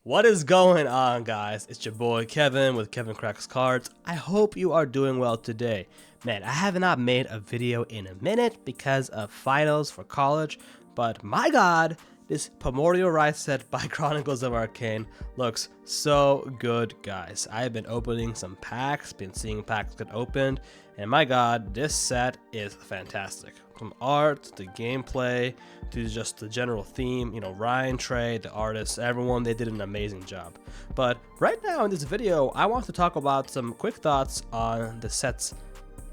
What is going on, guys? It's your boy Kevin with Kevin Cracks Cards. I hope you are doing well today. Man, I have not made a video in a minute because of finals for college, but my god, this Primordial Rise set by Chronicles of Arcane looks so good, guys. I have been opening some packs, been seeing packs get opened, and my god, this set is fantastic. From art to gameplay to just the general theme, Ryan, Trey, the artists, everyone, they did an amazing job. But right now in this video, I want to talk about some quick thoughts on the sets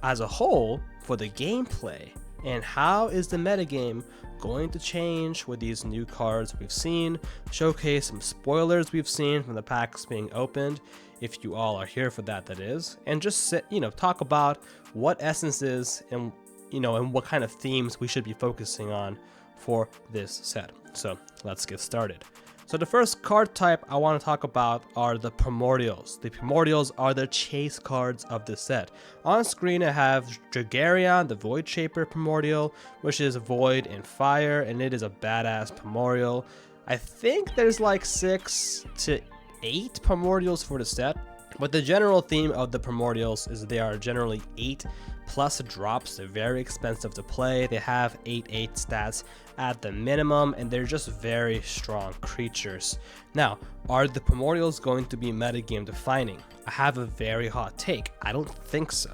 as a whole for the gameplay, and how is the metagame going to change with these new cards we've seen, showcase some spoilers we've seen from the packs being opened, if you all are here for that is, and just talk about what essences and what kind of themes we should be focusing on for this set. So let's get started. So the first card type I want to talk about are the Primordials. The Primordials are the chase cards of the set. On screen I have Dragarion, the Void Shaper Primordial, which is Void and Fire, and it is a badass Primordial. I think there's like 6 to 8 Primordials for the set, but the general theme of the Primordials is they are generally 8 plus drops. They're very expensive to play. They have 8/8 stats at the minimum, and they're just very strong creatures. Now, are the Primordials going to be metagame defining? I have a very hot take. I don't think so.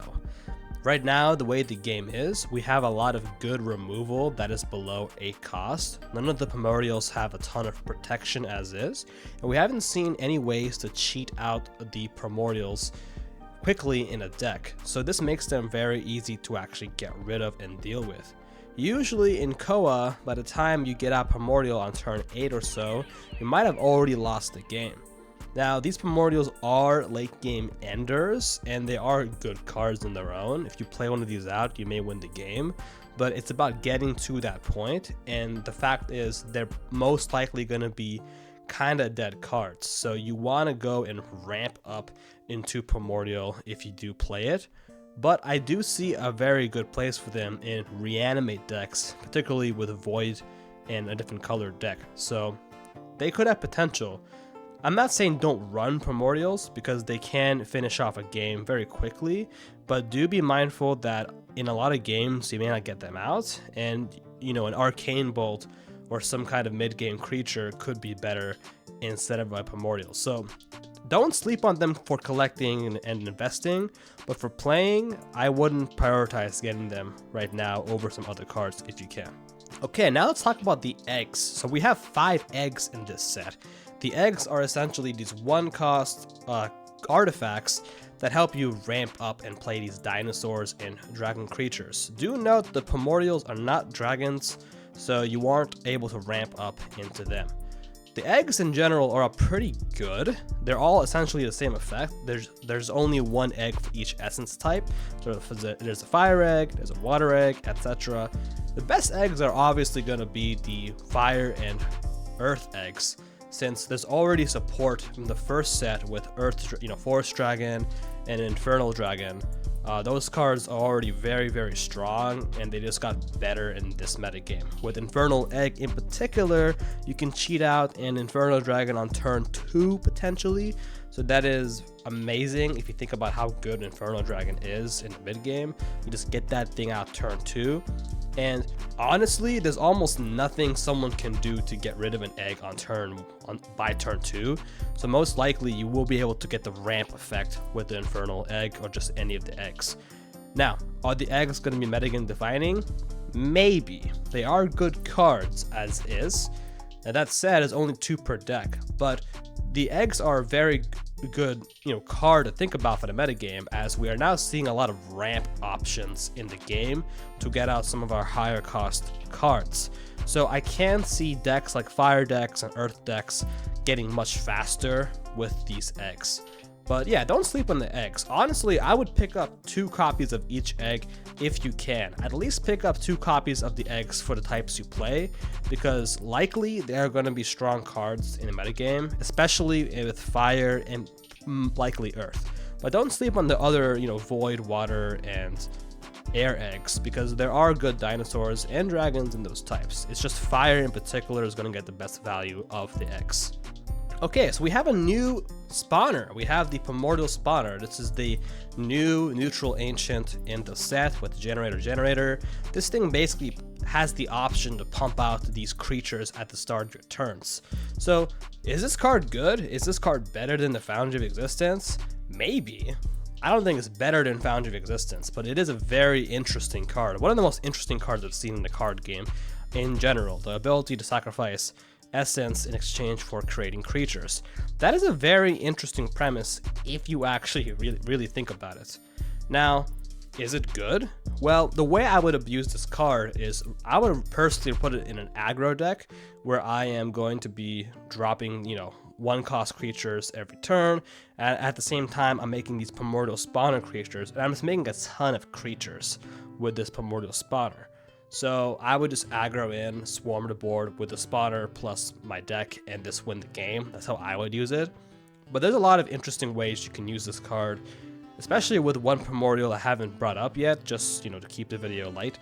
Right now, the way the game is, we have a lot of good removal that is below 8 cost. None of the Primordials have a ton of protection as is, and we haven't seen any ways to cheat out the Primordials quickly in a deck, so this makes them very easy to actually get rid of and deal with. Usually in Koa, by the time you get out Primordial on turn 8 or so, you might have already lost the game. Now, these Primordials are late game enders, and they are good cards in their own. If you play one of these out, you may win the game, but it's about getting to that point, and the fact is they're most likely going to be kind of dead cards, so you want to go and ramp up into Primordial if you do play it. But I do see a very good place for them in reanimate decks, particularly with Void and a different colored deck, so they could have potential. I'm not saying don't run Primordials, because they can finish off a game very quickly, but do be mindful that in a lot of games you may not get them out, and an Arcane Bolt or some kind of mid-game creature could be better instead of a Primordial. So don't sleep on them for collecting and investing, but for playing, I wouldn't prioritize getting them right now over some other cards if you can. Okay, now let's talk about the eggs. So we have 5 eggs in this set. The eggs are essentially these 1-cost artifacts that help you ramp up and play these dinosaurs and dragon creatures. Do note the Primordials are not dragons, so you aren't able to ramp up into them. The eggs in general are pretty good. They're all essentially the same effect. There's only 1 egg for each essence type. So there's a fire egg, there's a water egg, etc. The best eggs are obviously going to be the fire and earth eggs, since there's already support from the first set with Forest Dragon and Infernal Dragon. Those cards are already very, very strong, and they just got better in this metagame. With Infernal Egg in particular, you can cheat out an Infernal Dragon on turn 2 potentially, so that is amazing if you think about how good Infernal Dragon is in the mid game. You just get that thing out turn 2, and honestly, there's almost nothing someone can do to get rid of an egg by turn 2. So most likely you will be able to get the ramp effect with the Infernal Egg or just any of the eggs. Now, are the eggs going to be metagame defining? Maybe. They are good cards as is. Now that said, it's only 2 per deck, but the eggs are very good card to think about for the metagame, as we are now seeing a lot of ramp options in the game to get out some of our higher cost cards. So I can see decks like fire decks and earth decks getting much faster with these eggs. But yeah, don't sleep on the eggs. Honestly, I would pick up 2 copies of each egg if you can. At least pick up 2 copies of the eggs for the types you play, because likely they're going to be strong cards in the metagame, especially with fire and likely earth. But don't sleep on the other, void, water, and air eggs, because there are good dinosaurs and dragons in those types. It's just fire in particular is going to get the best value of the eggs. Okay, so we have a new spawner. We have the Primordial spawner. This is the new neutral ancient in the set with the generator. This thing basically has the option to pump out these creatures at the start of your turns. So is this card good? Is this card better than the Foundry of Existence? Maybe. I don't think it's better than Foundry of Existence, but it is a very interesting card. One of the most interesting cards I've seen in the card game in general. The ability to sacrifice essence in exchange for creating creatures. That is a very interesting premise if you actually really think about it. Now, is it good? Well, the way I would abuse this card is I would personally put it in an aggro deck where I am going to be dropping, 1-cost creatures every turn, and at the same time I'm making these Primordial spawner creatures, and I'm just making a ton of creatures with this Primordial spawner. So I would just aggro in, swarm the board with the spawner plus my deck, and just win the game. That's how I would use it. But there's a lot of interesting ways you can use this card, especially with one Primordial I haven't brought up yet, just to keep the video light.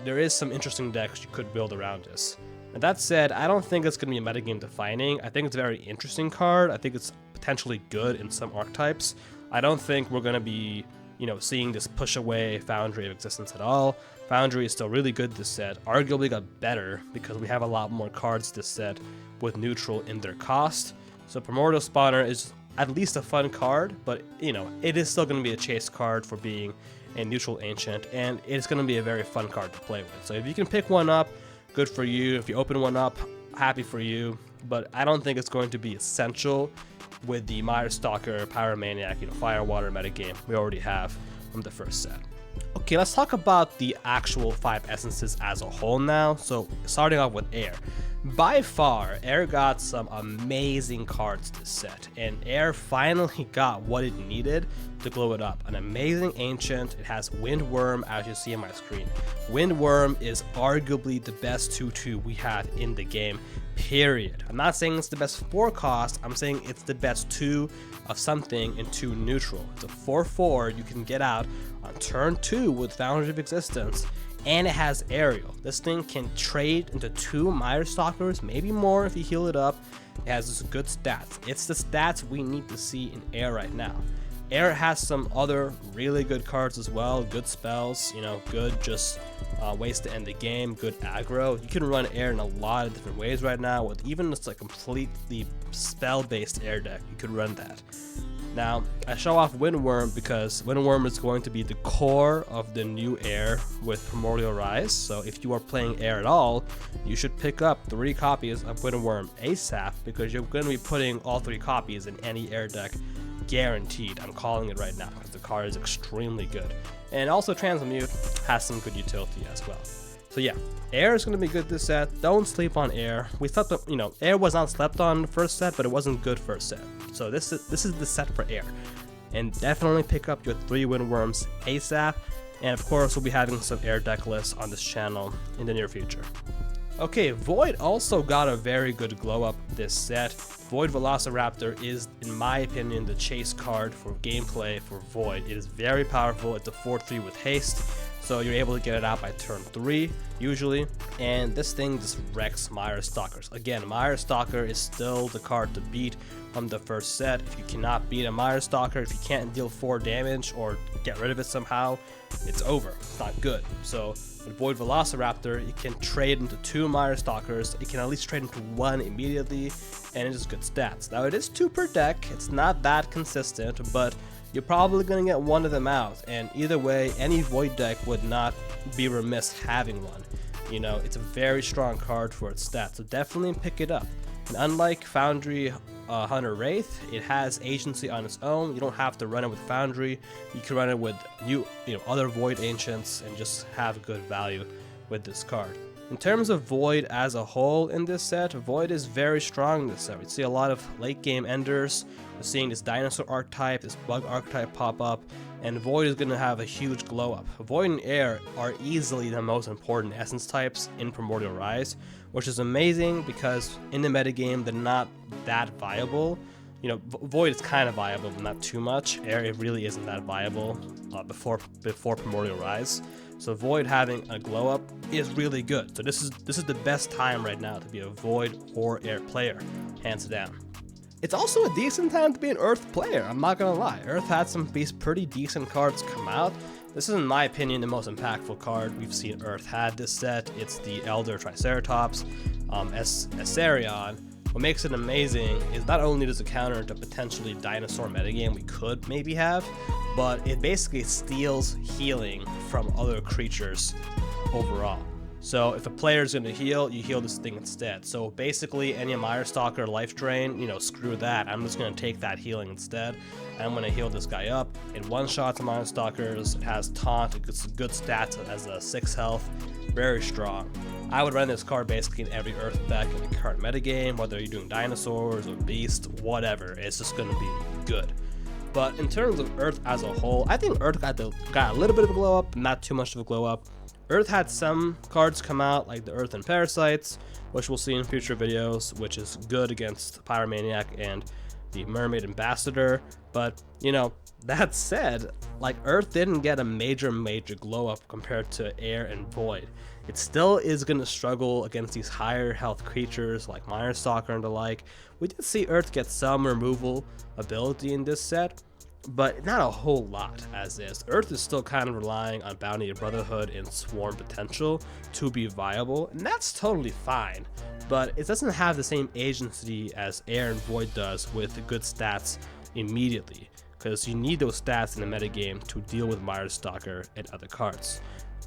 There is some interesting decks you could build around this. And that said, I don't think it's going to be a metagame defining. I think it's a very interesting card. I think it's potentially good in some archetypes. I don't think we're going to be seeing this push away Foundry of Existence at all. Foundry is still really good this set, arguably got better because we have a lot more cards this set with neutral in their cost. So Primordial Spawner is at least a fun card, but it is still going to be a chase card for being a neutral ancient, and it's going to be a very fun card to play with. So if you can pick one up, good for you. If you open one up, happy for you, but I don't think it's going to be essential with the Mire Stalker, Pyromaniac, Fire Water metagame we already have from the first set. Okay, let's talk about the actual 5 essences as a whole now. So starting off with Air. By far, Air got some amazing cards this set, and Air finally got what it needed to glow it up. An amazing ancient. It has Wyrm, as you see on my screen. Wyrm is arguably the best 2/2 we have in the game, period. I'm not saying it's the best 4 cost, I'm saying it's the best 2 of something in 2 neutral. It's a 4/4 you can get out on turn 2 with Foundry of Existence, and it has Aerial. This thing can trade into 2 Mire Stalkers, maybe more if you heal it up. It has just good stats. It's the stats we need to see in Air right now. Air has some other really good cards as well, good spells, good just ways to end the game, good aggro. You can run Air in a lot of different ways right now, with even just a completely spell-based Air deck, you could run that. Now, I show off Wyrm because Wyrm is going to be the core of the new Air with Primordial Rise, so if you are playing Air at all, you should pick up 3 copies of Wyrm ASAP, because you're going to be putting all 3 copies in any Air deck, guaranteed. I'm calling it right now because the card is extremely good. And also Transmute has some good utility as well. So yeah, Air is going to be good this set. Don't sleep on Air. We thought that, Air was not slept on first set, but it wasn't good first set. So this is the set for Air. And definitely pick up your 3 Wyrms ASAP. And of course, we'll be having some Air deck lists on this channel in the near future. Okay, Void also got a very good glow up this set. Void Velociraptor is, in my opinion, the chase card for gameplay for Void. It is very powerful. It's a 4/3 with haste, so you're able to get it out by turn 3 usually, and this thing just wrecks Mire Stalkers. Again, Mire Stalker is still the card to beat from the first set. If you cannot beat a Mire Stalker, if you can't deal 4 damage or get rid of it somehow, it's over. It's not good. So with Void Velociraptor, you can trade into 2 Mire Stalkers. You can at least trade into 1 immediately, and it is good stats. Now it is 2 per deck. It's not that consistent, but you're probably going to get 1 of them out, and either way, any Void deck would not be remiss having one. It's a very strong card for its stats, so definitely pick it up. And unlike Foundry Hunter Wraith, it has agency on its own. You don't have to run it with Foundry. You can run it with other Void Ancients and just have good value with this card. In terms of Void as a whole in this set, Void is very strong this set. We see a lot of late game enders. We're seeing this dinosaur archetype, this bug archetype pop up, and Void is going to have a huge glow up. Void and Air are easily the most important essence types in Primordial Rise, which is amazing because in the metagame they're not that viable. Void is kind of viable, but not too much. Air, it really isn't that viable before Primordial Rise. So Void having a glow up is really good. So this is the best time right now to be a Void or Air player, hands down. It's also a decent time to be an Earth player, I'm not gonna lie. Earth had some pretty decent cards come out. This is, in my opinion, the most impactful card we've seen Earth had this set. It's the Elder Triceratops, Essarion. What makes it amazing is not only does it counter the potentially dinosaur metagame we could maybe have, but it basically steals healing from other creatures overall. So if a player is going to heal, you heal this thing instead. So basically any Mire Stalker life drain, you know, screw that. I'm just going to take that healing instead. I'm going to heal this guy up. It one-shots Mire Stalkers, it has taunt, it's good stats as a 6 health, very strong. I would run this card basically in every Earth deck in the current metagame, whether you're doing dinosaurs or beast, whatever. It's just going to be good. But in terms of Earth as a whole, I think Earth got a little bit of a glow up, not too much of a glow up. Earth had some cards come out, like the Earth and Parasites, which we'll see in future videos, which is good against Pyromaniac and the Mermaid Ambassador. But, you know, that said, like, Earth didn't get a major glow up compared to Air and Void. It still is going to struggle against these higher health creatures like Mire Stalker and the like. We did see Earth get some removal ability in this set, but not a whole lot as is. Earth is still kind of relying on Bounty of Brotherhood and Swarm potential to be viable, and that's totally fine, but it doesn't have the same agency as Air and Void does with good stats immediately, because you need those stats in the metagame to deal with Mire Stalker and other cards.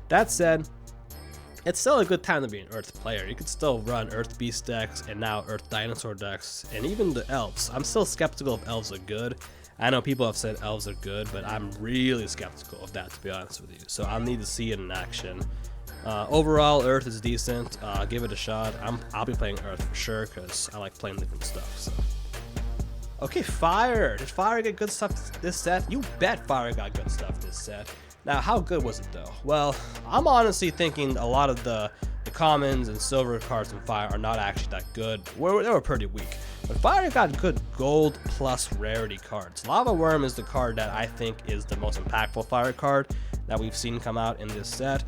That said, it's still a good time to be an Earth player. You could still run Earth Beast decks and now Earth Dinosaur decks, and even the Elves. I'm still skeptical if Elves are good. I know people have said Elves are good, but I'm really skeptical of that, to be honest with you. So I'll need to see it in action. Overall, Earth is decent. Give it a shot. I'll be playing Earth for sure because I like playing different stuff. So. Okay, Fire. Did Fire get good stuff this set? You bet Fire got good stuff this set. Now, how good was it though? Well, I'm honestly thinking a lot of the commons and silver cards in Fire are not actually that good. They were pretty weak. But Fire got good gold plus rarity cards. Lava Wyrm is the card that I think is the most impactful Fire card that we've seen come out in this set.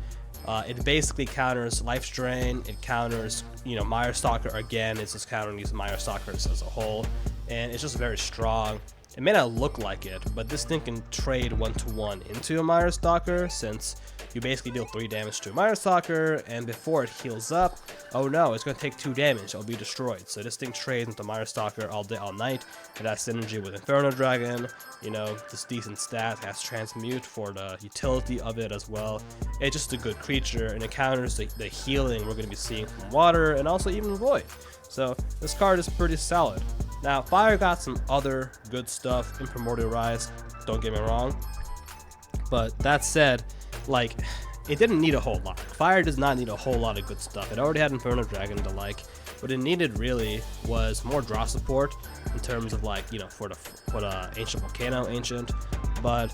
It basically counters Life Drain, it counters, you know, Mire Stalker again, it's just countering these Mire Stalkers as a whole, and it's just very strong. It may not look like it, but this thing can trade 1-to-1 into a Mire Stalker, since you basically deal 3 damage to a Mire Stalker, and before it heals up, oh no, it's going to take 2 damage, it'll be destroyed. So this thing trades into Mire Stalker all day, all night. It has synergy with Inferno Dragon, you know, this decent stat, has Transmute for the utility of it as well. It's just a good creature, and it counters the healing we're going to be seeing from Water, and also even Void. So this card is pretty solid. Now, Fire got some other good stuff in Primordial Rise, don't get me wrong. But that said, like, it didn't need a whole lot. Fire does not need a whole lot of good stuff. It already had Inferno Dragon to like. What it needed really was more draw support in terms of, like, you know, for the Ancient Volcano Ancient. But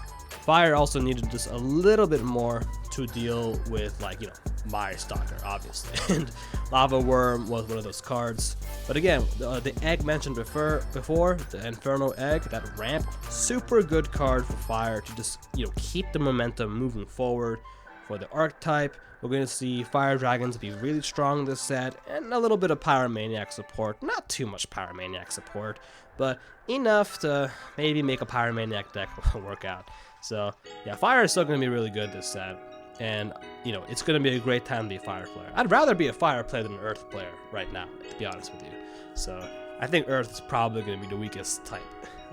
Fire also needed just a little bit more to deal with, like, you know, Mire Stalker, obviously. And Lava Wyrm was one of those cards. But again, the egg mentioned before, the Inferno Egg, that ramp, super good card for Fire to just, you know, keep the momentum moving forward. For the archetype, we're going to see Fire Dragons be really strong this set, and a little bit of Pyromaniac support. Not too much Pyromaniac support, but enough to maybe make a Pyromaniac deck work out. So yeah, Fire is still going to be really good this set, and you know, it's going to be a great time to be a Fire player. I'd rather be a Fire player than an Earth player right now, to be honest with you. So I think Earth is probably going to be the weakest type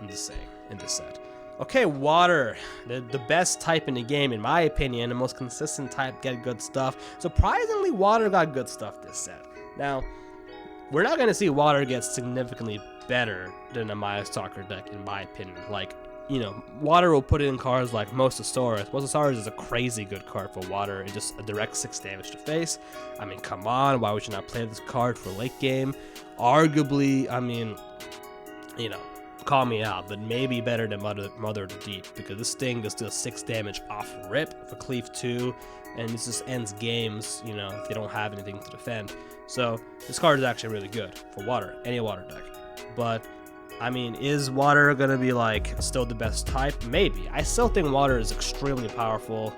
in this set. Okay, Water, the best type in the game, in my opinion, the most consistent type, get good stuff. Surprisingly, Water got good stuff this set. Now, we're not going to see Water get significantly better than a Mire Stalker deck, in my opinion. Like, you know, Water will put in cards like Mosasaurus. Mosasaurus is a crazy good card for Water. It just a direct 6 damage to face. I mean, come on, why would you not play this card for late game? Arguably, I mean, you know, call me out, but maybe better than Mother of the Deep, because this thing just does 6 damage off rip for Cleave 2, and this just ends games, you know, if they don't have anything to defend. So this card is actually really good for Water, any Water deck. But I mean, is water gonna be like still the best type? Maybe. I still think water is extremely powerful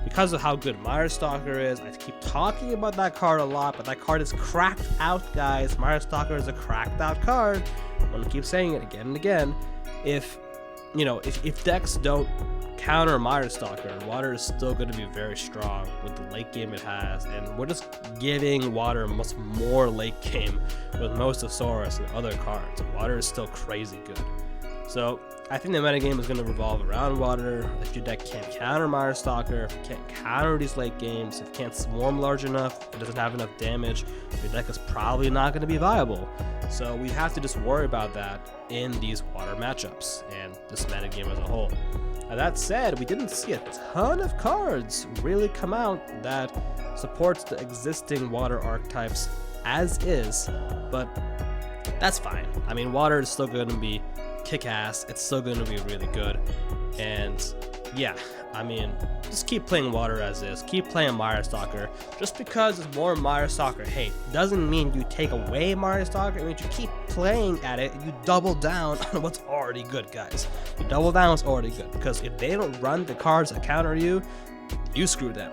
because of how good Stalker is. I keep talking about that card a lot, but that card is cracked out, guys. Stalker is a cracked out card. I'm gonna keep saying it again and again. If decks don't counter Stalker, water is still going to be very strong with the late game it has, and we're just giving water much more late game with Mosasaurus and other cards. Water is still crazy good. So I think the metagame is going to revolve around water. If your deck can't counter Stalker, if it can't counter these late games, if it can't swarm large enough, if it doesn't have enough damage, your deck is probably not going to be viable. So we have to just worry about that in these water matchups and this metagame as a whole. Now that said, we didn't see a ton of cards really come out that supports the existing water archetypes as is, but that's fine. I mean, water is still going to be kick-ass. It's still going to be really good. And yeah, I mean, just keep playing water as is. Keep playing Stalker. Just because there's more Stalker hate doesn't mean you take away Stalker. It means you keep playing at it and you double down on what's already good, guys. You double down on what's already good, because if they don't run the cards that counter you, you screw them.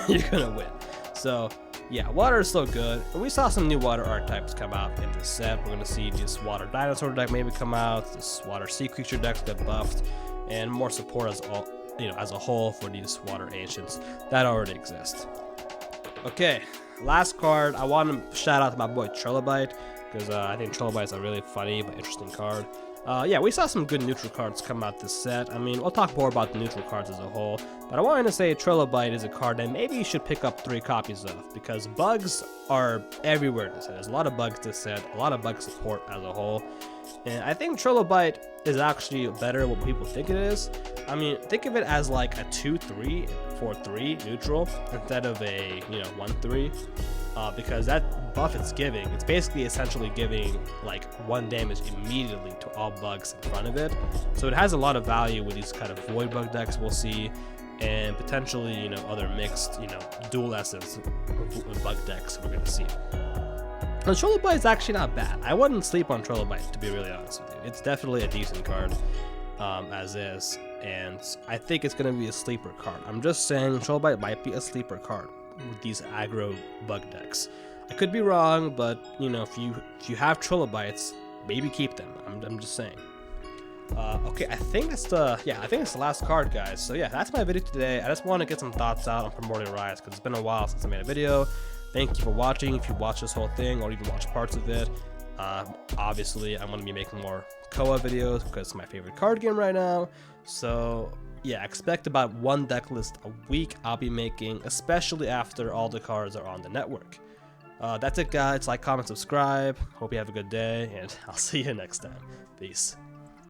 You're gonna win. So yeah, water is still good. And we saw some new water archetypes come out in this set. We're gonna see this water dinosaur deck maybe come out. This water sea creature decks get buffed, and more support as a whole for these water ancients that already exist. Okay, last card. I want to shout out to my boy Trilobite, because I think Trilobite is a really funny but interesting card. Yeah, we saw some good neutral cards come out this set. I mean, we'll talk more about the neutral cards as a whole, but I wanted to say Trilobite is a card that maybe you should pick up 3 copies of, because bugs are everywhere in this set. There's a lot of bugs this set, a lot of bug support as a whole, and I think Trilobite is actually better than what people think it is. I mean, think of it as like a 2/3 4/3 neutral instead of a 1/3. Because that buff it's giving, it's basically essentially giving like 1 damage immediately to all bugs in front of it. So it has a lot of value with these kind of void bug decks we'll see, and potentially other mixed dual essence bug decks we're gonna see. And Trilobite is actually not bad. I wouldn't sleep on Trilobite, to be really honest with you. It's definitely a decent card as is, and I think it's gonna be a sleeper card. I'm just saying Trilobite might be a sleeper card with these aggro bug decks. I could be wrong, but if you have Trilobites, maybe keep them. I'm just saying. Okay, I think it's the last card, guys. So yeah, that's my video today. I just want to get some thoughts out on Primordial Rise, because it's been a while since I made a video. Thank you for watching. If you watch this whole thing or even watch parts of it, obviously I'm going to be making more Koa videos because it's my favorite card game right now. So yeah, expect about 1 deck list a week I'll be making, especially after all the cards are on the network. That's it, guys. Like, comment, subscribe. Hope you have a good day, and I'll see you next time. Peace.